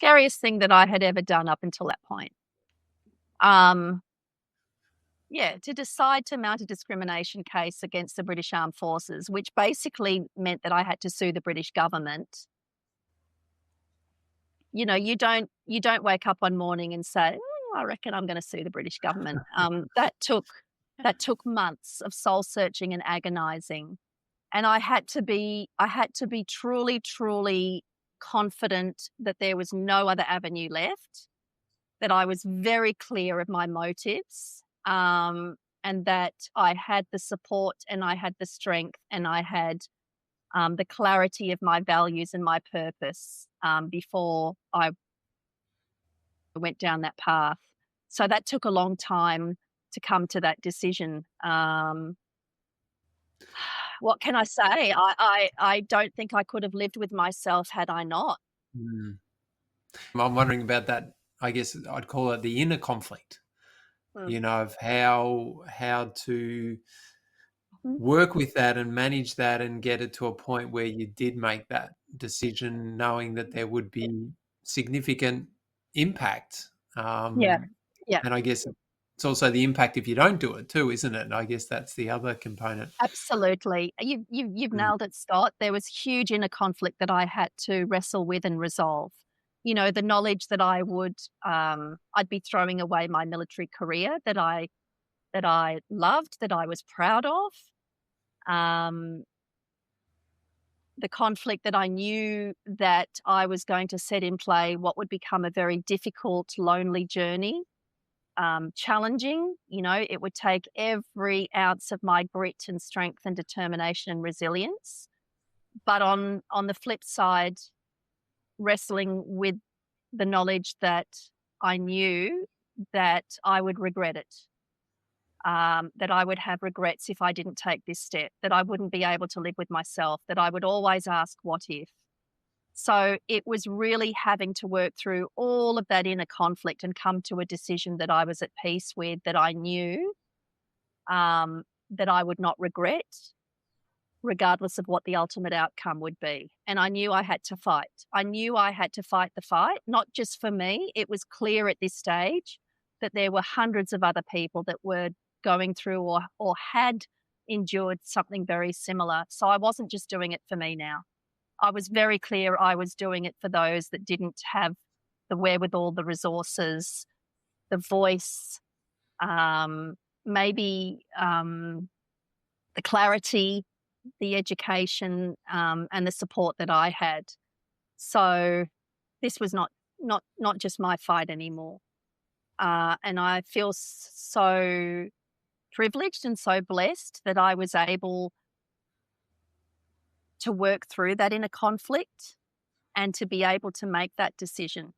scariest thing that I had ever done up until that point. Um, yeah, to decide to mount a discrimination case against the British Armed Forces, which basically meant that I had to sue the British government. You don't wake up one morning and say, I reckon I'm going to sue the British government. That took months of soul searching and agonizing, and I had to be truly, truly confident that there was no other avenue left, that I was very clear of my motives, and that I had the support and I had the strength and I had the clarity of my values and my purpose before I went down that path. So that took a long time to come to that decision. What can I say? I don't think I could have lived with myself had I not. Mm. I'm wondering about that. I guess I'd call it the inner conflict, Mm. of how to Mhm. work with that and manage that and get it to a point where you did make that decision, knowing that there would be significant impact. Yeah, yeah, And I guess it's also the impact if you don't do it too, isn't it? I guess that's the other component. absolutely. You've Mm. nailed it, Scott. There was huge inner conflict that I had to wrestle with and resolve. The knowledge that I'd be throwing away my military career that I loved, that I was proud of. Um, the conflict that I knew that I was going to set in play what would become a very difficult, lonely journey, challenging. It would take every ounce of my grit and strength and determination and resilience. But on the flip side, wrestling with the knowledge that I knew that I would regret it, that I would have regrets if I didn't take this step, that I wouldn't be able to live with myself, that I would always ask, what if? So it was really having to work through all of that inner conflict and come to a decision that I was at peace with, that I knew that I would not regret, regardless of what the ultimate outcome would be. And I knew I had to fight. I knew I had to fight the fight, not just for me. It was clear at this stage that there were hundreds of other people that were going through or had endured something very similar. So I wasn't just doing it for me now. I was very clear I was doing it for those that didn't have the wherewithal, the resources, the voice, maybe the clarity, the education, and the support that I had. So this was not just my fight anymore. And I feel so privileged and so blessed that I was able to work through that inner conflict and to be able to make that decision.